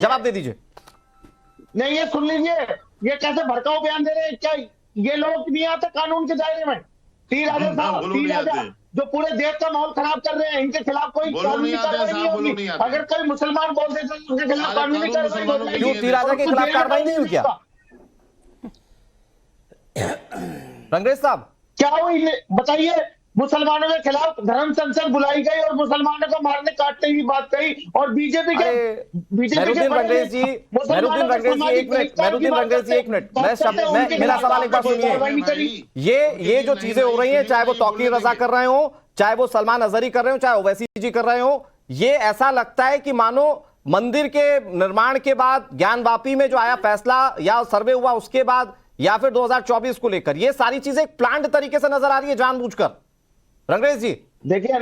जवाब दे दीजिए। नहीं, ये सुन लीजिए, ये कैसे भड़काऊ बयान दे रहे हैं। क्या ये लोग नहीं आते कानून के दायरे में? तीन राजा साहब, तीन राजा जो पूरे देश का माहौल खराब कर रहे हैं, इनके खिलाफ कोई कानूनी कार्रवाई नहीं होगी। अगर कोई मुसलमान बोल देते हैं उनके खिलाफ कानूनी कार्रवाई होगी। क्यों तीन राजा के खिलाफ कार्रवाई नहीं हुई क्या? रंगरेज साहब क्या हुई बताइए? मुसलमानों के खिलाफ धर्म संसद बुलाई गई और मुसलमानों को मारने काटने की बात कही। और बीजेपी के मेहरुद्दीन रंगरेज जी, मेहरुद्दीन रंगरेज जी एक मिनट, मेहरुद्दीन रंगरेज जी एक मिनट, मैं मेरा सवाल एक बार सुनिए। ये जो चीजें हो रही हैं, चाहे वो तौकीर रजा कर रहे हो, चाहे वो सलमान अजहरी कर रहे हो, चाहे ओवैसी जी कर रहे हो, ये ऐसा लगता है कि मानो मंदिर के निर्माण के बाद ज्ञानवापी में जो आया फैसला या सर्वे हुआ उसके बाद या फिर 2024 को लेकर, ये सारी चीजें प्लान्ड तरीके से नजर आ रही है जानबूझकर। रंगरेज जी देखिए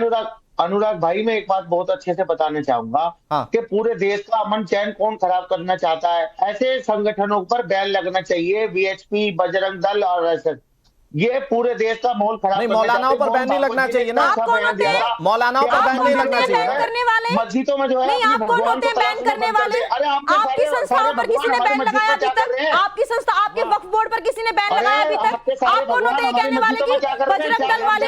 अनुराग भाई, मैं एक बात बहुत अच्छे से बताना चाहूंगा कि पूरे देश का अमन चैन कौन खराब करना चाहता है? ऐसे संगठनों पर बैन लगना चाहिए, वीएचपी, बजरंग दल और ऐसे, ये पूरे देश का माहौल खराब। नहीं, मौलानाओं पर बैन नहीं लगना चाहिए ना। मौलानाओं पर बैन नहीं लगना चाहिए करने वाले मस्जिदों में जो है। नहीं, आप कौन होते हैं बैन करने वाले? आपकी संस्थाओं पर किसी ने बैन लगाया अभी तक? आपकी संस्था, आपके वक्फ बोर्ड पर किसी ने बैन लगाया अभी तक? आप कौन होते हैं कहने वाले कि बजरंग दल वाले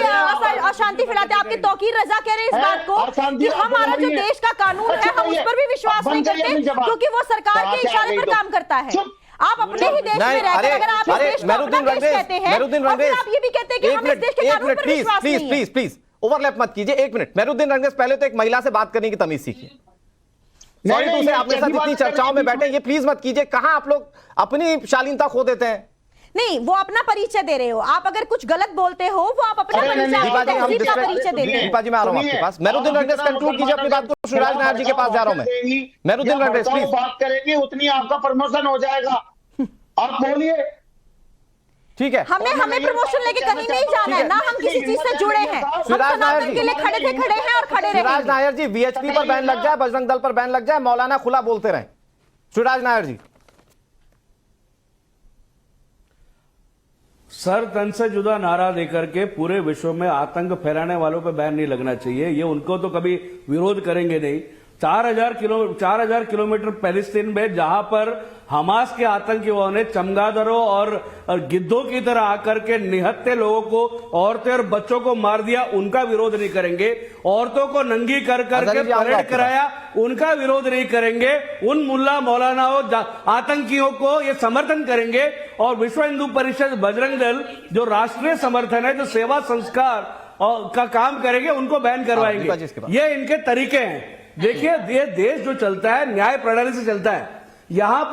अशांति फैलाते? आपके तौकीर रजा कह रहे हैं इस बात को कि हमारा जो देश का कानून है हम उस पर भी विश्वास नहीं करते क्योंकि वो सरकार के इशारे पर काम करता है। आप अपने ही देश में रहकर अगर आप इस देश को अपना देश कहते हैं और फिर आप ये भी कहते हैं कि हम इस देश के कानून पर विश्वास नहीं है। प्लीज ओवरलैप मत कीजिए। एक मिनट, मेहरुद्दीन रंगरेज, पहले तो एक महिला से बात करने की तमीज सीखिए। सॉरी टू से आपके साथ इतनी चर्चाओं में बैठे, ये प्लीज मत कीजिए। कहां आप लोग अपनी शालीनता खो देते हैं? नहीं, वो अपना परिचय दे रहे हो। आप अगर कुछ गलत बोलते हो वो आप अपना परिचय दे रहे हो। दीपा जी मैं आ रहा हूं आपके पास। मेहरुद्दीन रंगरेज कंक्लूड कीजिए अपनी बात को। शिवराज नायर जी के पास जा रहा हूं मैं। मेहरुद्दीन रंगरेज प्लीज। बात करेंगे उतनी आपका प्रमोशन हो जाएगा। आप बोलिए। ठीक है, हमें प्रमोशन लेके कहीं नहीं जाना है ना, हम किसी चीज से जुड़े हैं। हम सनातन के लिए खड़े थे, खड़े हैं और खड़े रहेंगे। शिवराज नायर जी, वीएचपी पर बैन लग जाए, बजरंग दल पर बैन लग जाए, मौलाना खुला बोलते रहे। शिवराज नायर जी। सर तन से जुदा नारा देकर के पूरे विश्व में आतंक फैलाने वालों पर बैन नहीं लगना चाहिए। ये उनको तो कभी विरोध करेंगे नहीं। 4000 किलोमीटर पैलेस्टीन में जहां पर हमास के आतंकियों ने चमगादड़ों और गिद्धों की तरह आकर के निहत्थे लोगों को, औरतें और बच्चों को मार दिया, उनका विरोध नहीं करेंगे। औरतों को नंगी कर करके परेड कराया, उनका विरोध नहीं करेंगे। उन मुल्ला मौलानाओं आतंकियों को ये समर्थन करेंगे। और विश्व हिंदू परिषद, बजरंग दल जो राष्ट्रीय समर्थन है, जो सेवा संस्कार का काम करेंगे, उनको बैन करवाएंगे। ये इनके तरीके हैं। देखिए, ये देश जो चलता है न्याय प्रणाली से चलता है। यहां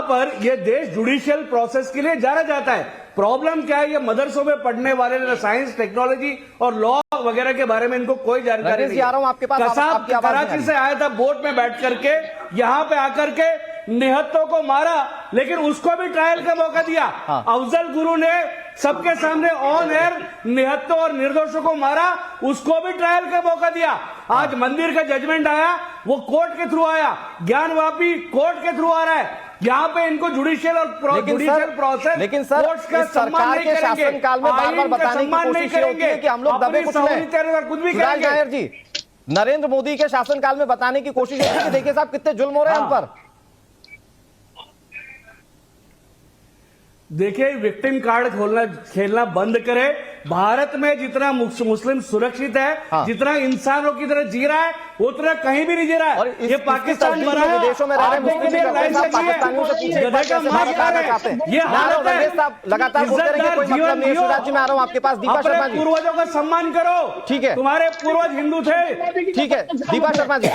पर ये देश जुडिशियल प्रोसेस के लिए जाना जाता है। प्रॉब्लम क्या है? ये मदरसों में पढ़ने वाले साइंस, टेक्नोलॉजी और लॉ वगैरह के बारे में इनको कोई जानकारी नहीं है। आपके पास कसाब कराची से आया था, बोट में बैठ करके यहां पे आकर के निहत्तों को मारा, लेकिन उसको भी ट्रायल का मौका दिया। अफजल गुरु ने सबके सामने ऑन एयर निहत्तों और निर्दोषों को मारा, उसको भी ट्रायल का मौका दिया। आज मंदिर का जजमेंट आया, वो कोर्ट के थ्रू आया। ज्ञानवापी कोर्ट के थ्रू आ रहा है। यहाँ पे इनको जुडिशियल और जुडिशियल प्रोसेस, लेकिन सर इस सरकार के शासनकाल में बार-बार बताने की कोशिश होती है कि हम लोग दबे कुछ नहीं। शिवराज नायर जी, नरेंद्र मोदी के शासनकाल में बताने की कोशिश होती है कि देखिए साहब कितने जुल्म हो रहे हैं हम पर। देखिए, विक्टिम कार्ड खेलना बंद करे। भारत में जितना मुस्लिम सुरक्षित है, जितना इंसानों की तरह जी रहा है, उतना कहीं भी नहीं जी रहा है। ये पाकिस्तान बना है, विदेशों में रह रहे मुस्लिम पाकिस्तानियों से पूछिए ये हालत है। लगातार बोलते रहिए, कोई मतलब नहीं है। शिवराज जी मैं आ रहा हूं आपके पास। दीपा शर्मा जी, पूर्वजों का सम्मान करो। ठीक है, तुम्हारे पूर्वज हिंदू थे। ठीक है दीपा शर्मा जी,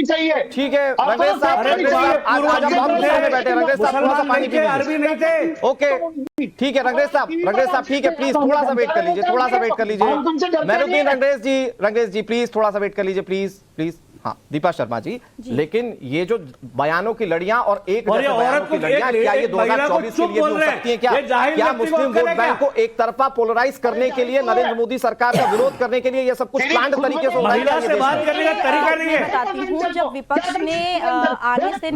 चाहिए। ठीक है रंगरेज साहब, आज हम बहुत गुस्से में बैठे। रंगरेज साहब थोड़ा सा पानी पीजिए। अरबी नहीं थे। ओके ठीक है रंगरेज साहब, ठीक है प्लीज थोड़ा सा वेट कर लीजिए, थोड़ा सा वेट कर लीजिए। मेहरुद्दीन रंगरेज जी प्लीज थोड़ा सा वेट कर लीजिए, प्लीज। हाँ दीपा शर्मा जी, लेकिन ये जो बयानों की लड़ियां और एक बयानों की लड़ियां, क्या ये 2024 के लिए भी हो सकती है? क्या मुस्लिम वोट बैंक को एक तरफा पोलराइज करने के लिए, नरेंद्र मोदी सरकार का विरोध करने के लिए ये सब कुछ प्लान्ड तरीके से हो रहा है? बताती हूँ, जब विपक्ष ने आने से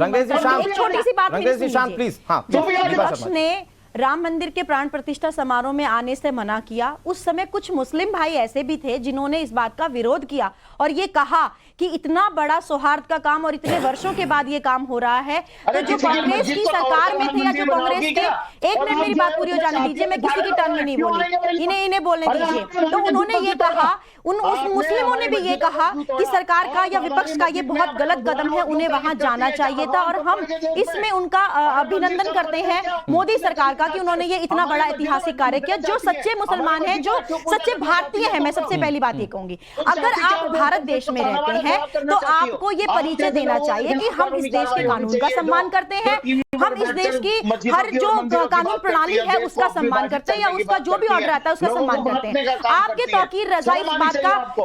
छोटी सी बात, रंगरेज जी शांत प्लीज। हाँ, विपक्ष ने राम मंदिर के प्राण प्रतिष्ठा समारोह में आने से मना किया, उस समय कुछ मुस्लिम भाई ऐसे भी थे जिन्होंने इस बात का विरोध किया और ये कहा कि इतना बड़ा सौहार्द का काम और इतने वर्षों के बाद ये काम हो रहा है, तो जो कांग्रेस की सरकार में थे या जो कांग्रेस के, एक मिनट मेरी बात पूरी हो जाने दीजिए, मैं किसी की टर्न में नहीं बोली, इन्हें बोलने दीजिए। तो उन्होंने ये कहा, उस मुस्लिमों ने भी ये कहा कि सरकार का या विपक्ष का ये बहुत गलत कदम है, उन्हें वहां जाना चाहिए था, और हम इसमें उनका अभिनंदन करते हैं मोदी सरकार का कि उन्होंने ये इतना बड़ा ऐतिहासिक कार्य किया। जो सच्चे मुसलमान हैं, जो सच्चे भारतीय हैं, मैं सबसे पहली बात ये कहूंगी, अगर आप भारत देश में रहते हैं तो आपको ये परिचय देना चाहिए कि हम इस देश के कानून का सम्मान करते हैं, हम इस देश की हर जो कानून प्रणाली है उसका सम्मान करते हैं, या उसका जो भी ऑर्डर आता है उसका सम्मान करते हैं। आपके तौकीर रजा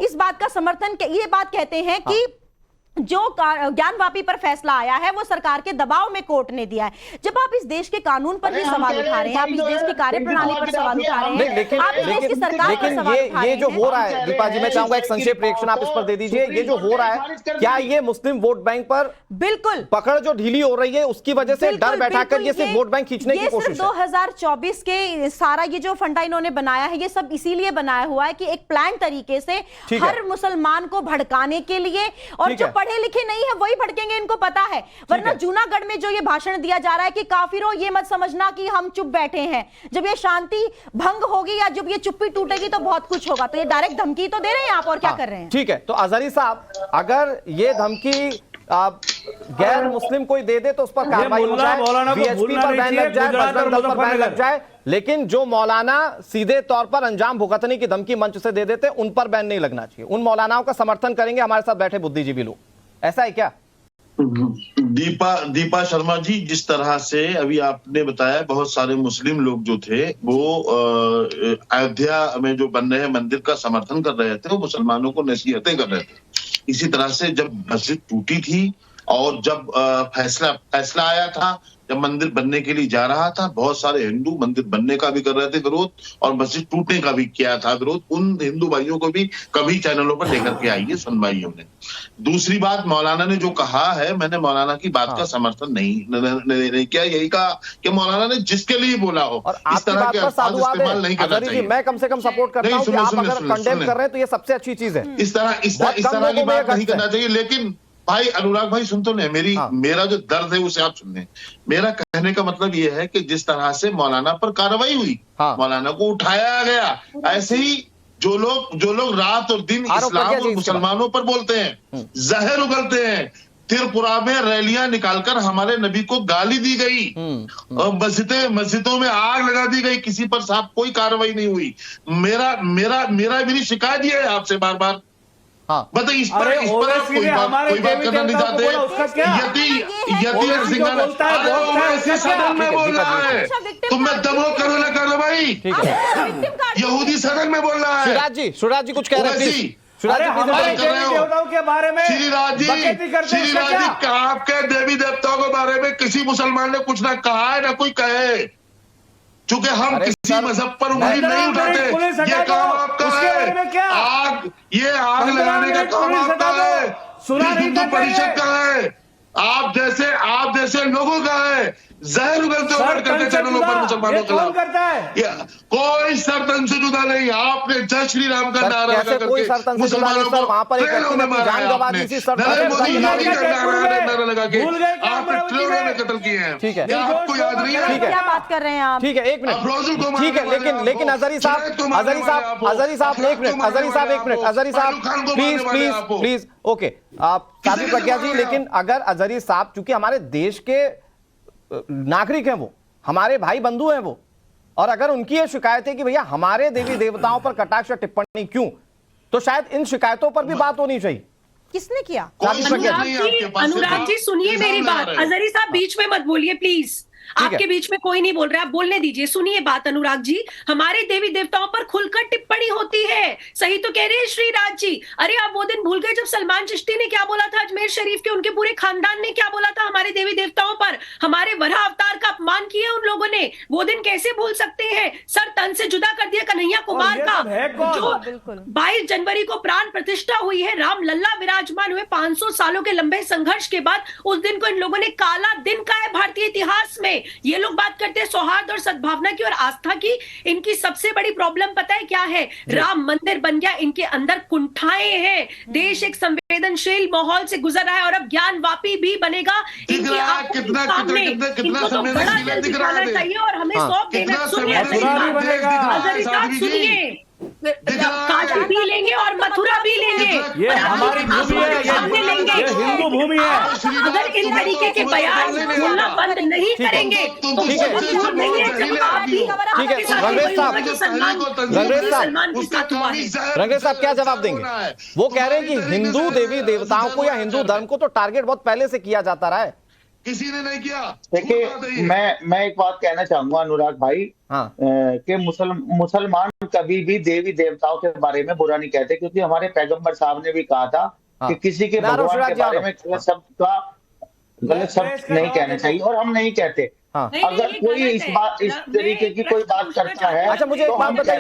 इस बात का समर्थन, ये बात कहते हैं कि जो ज्ञानवापी पर फैसला आया है वो सरकार के दबाव में कोर्ट ने दिया है। जब आप इस देश के कानून पर भी सवाल उठा रहे हैं, आप इस देश की कार्यप्रणाली पर सवाल उठा रहे हैं, आप इस देश की सरकार पर सवाल उठा रहे हैं। ये जो हो रहा है दीपा जी, मैं चाहूंगा एक संक्षिप्त रिएक्शन आप इस पर दे दीजिए। ये जो हो रहा है, क्या ये मुस्लिम वोट बैंक पर बिल्कुल पकड़ जो ढीली हो रही है उसकी वजह से डर बैठाकर ये सिर्फ वोट बैंक खींचने की कोशिश है? 2024 के सारा ये जो फंडा इन्होंने बनाया है, ये सब इसीलिए बनाया हुआ है कि एक प्लान तरीके से हर मुसलमान को भड़काने के लिए, और जो पढ़े लिखे नहीं है वही भड़केंगे, इनको पता है। वरना जूनागढ़ में जो ये भाषण दिया जा रहा है कि काफिरों ये मत समझना कि हम चुप बैठे हैं, जब ये शांति भंग होगी या जब ये चुप्पी टूटेगी तो बहुत कुछ होगा, तो ये डायरेक्ट धमकी तो दे रहे हैं आप, और क्या कर रहे हैं? ठीक है, तो अजहरी साहब, अगर ये धमकी गैर मुस्लिम कोई दे दे तो उस पर कार्रवाई हो जाए, वीएचपी पर बैन लग जाए, बजरंग दल पर बैन लग जाए, लेकिन जो मौलाना सीधे तौर पर अंजाम भुगतने की धमकी मंच से दे देते उन पर बैन नहीं लगना चाहिए। उन मौलानाओं का समर्थन करेंगे हमारे साथ बैठे बुद्धिजीवी लोग, ऐसा है क्या? दीपा शर्मा जी, जिस तरह से अभी आपने बताया, बहुत सारे मुस्लिम लोग जो थे वो अयोध्या में जो बन रहे मंदिर का समर्थन कर रहे थे, वो मुसलमानों को नसीहतें कर रहे थे। इसी तरह से जब मस्जिद टूटी थी और जब फैसला आया था, जब मंदिर बनने के लिए जा रहा था, बहुत सारे हिंदू मंदिर बनने का भी कर रहे थे विरोध और मस्जिद टूटने का भी किया था विरोध। उन हिंदू भाइयों को भी कभी चैनलों पर लेकर के आई है सुनवाई हमने। दूसरी बात, मौलाना ने जो कहा है, मैंने मौलाना की बात का समर्थन नहीं किया। यही कहा कि मौलाना ने जिसके लिए बोला हो, इस तरह के अल्फाज इस्तेमाल नहीं करना चाहिए। मैं कम से कम सपोर्ट करता हूं कि आप अगर कंडेम कर रहे हैं तो ये सबसे अच्छी चीज है। इस तरह की बात नहीं करना चाहिए। लेकिन भाई अनुराग भाई, सुन तो नहीं, मेरा जो दर्द है उसे आप सुन लें। मेरा कहने का मतलब यह है कि जिस तरह से मौलाना पर कार्रवाई हुई, मौलाना को उठाया गया, ऐसे ही जो लोग रात और दिन इस्लाम और मुसलमानों पर बोलते हैं, जहर उगलते हैं, त्रिपुरा में रैलियां निकालकर हमारे नबी को गाली दी गई और मस्जिदों में आग लगा दी गई, किसी पर साहब कोई कार्रवाई नहीं हुई। मेरी शिकायत ये है आपसे बार बार, बताइए इस पर कोई बात करना नहीं चाहते। यति सिंह सदन में बोल रहा है, तुम में दमो करो ना करो भाई, यहूदी सदन में बोल रहा है। शिवराज जी कुछ कह रहे थे के बारे में। श्रीराज जी, आपके देवी देवताओं के बारे में किसी मुसलमान ने कुछ ना कहा है ना कोई कहे, चूंकि हम किसी मजहब पर उंगली नहीं उठाते। ये काम आपका है, ये आग लगाने का काम आपका है, हिंदू परिषद का है, आप जैसे लोगों का है, जहर उगलते करके चैनलों पर मुसलमानों के खिलाफ। कोई सरतन से जुदा नहीं। आपने जय श्री राम का नारा करके मुसलमानों को ट्रेनों में मारा है, नरेंद्र मोदी योगी का नारा लगा के आपने ट्रेनों में कत्ल किए हैं। ठीक है, क्या आपको याद नहीं है? क्या बात कर रहे हैं आप? ठीक है, एक मिनट, ठीक है, लेकिन अजहरी साहब प्लीज, ओके, आप साथी प्रज्ञा जी, लेकिन अगर अजहरी साहब, चूंकि हमारे देश के नागरिक हैं, वो हमारे भाई बंधु हैं वो, और अगर उनकी ये शिकायत है कि भैया हमारे देवी देवताओं पर कटाक्ष टिप्पणी क्यों, तो शायद इन शिकायतों पर भी बात होनी चाहिए। किसने किया? अनुराग जी सुनिए मेरी बात, अजहरी साहब बीच में मत बोलिए प्लीज, आपके बीच में कोई नहीं बोल रहा, आप बोलने दीजिए। सुनिए बात अनुराग जी, हमारे देवी देवताओं पर खुलकर टिप्पणी होती है, सही तो कह रहे हैं श्रीराज जी। अरे आप वो दिन भूल गए जब सलमान चिश्ती ने क्या बोला था अजमेर शरीफ के, उनके पूरे खानदान ने क्या बोला था हमारे देवी देवताओं पर, हमारे वराह अवतार का अपमान किया उन लोगों ने, वो दिन कैसे भूल सकते हैं? सर तन से जुदा कर दिया कन्हैया कुमार का, जो 22 जनवरी को प्राण प्रतिष्ठा हुई है, राम लल्ला विराजमान हुए 500 सालों के लंबे संघर्ष के बाद, उस दिन को इन लोगों ने काला दिन का है भारतीय इतिहास में। में। ये लोग बात करते हैं सौहार्द और सद्भावना की और आस्था की। इनकी सबसे बड़ी प्रॉब्लम पता है क्या है? राम मंदिर बन गया, इनके अंदर कुंठाएं हैं। देश एक संवेदनशील माहौल से गुजर रहा है और अब ज्ञानवापी भी बनेगा इनकी आंखों के सामने। इनको तो बड़ा दिल दिखाना चाहिए और हमें सौंप देना। सुनिए सुनिए, काशी भी लेंगे और मथुरा भी लेंगे। ये हमारी भूमि है, ये हिंदू भूमि है। अगर इन तरीके के बयान बोलना बंद नहीं करेंगे तो ठीक है, रंगरेज साहब, रंगरेज साहब क्या जवाब देंगे? वो कह रहे हैं कि हिंदू देवी देवताओं को या हिंदू धर्म को तो टारगेट बहुत पहले से किया जाता रहा है। किसी ने नहीं किया। देखिए, मैं एक बात कहना चाहूंगा अनुराग भाई, हाँ, कि मुसलमान कभी भी देवी देवताओं के बारे में बुरा नहीं कहते, क्योंकि हमारे पैगंबर साहब ने भी कहा था कि किसी के भगवान के बारे में गलत शब्द नहीं कहने चाहिए, और हम नहीं कहते। हाँ। अगर कोई इस तरीके की कोई बात करता है, अच्छा, मुझे एक बात बताइए।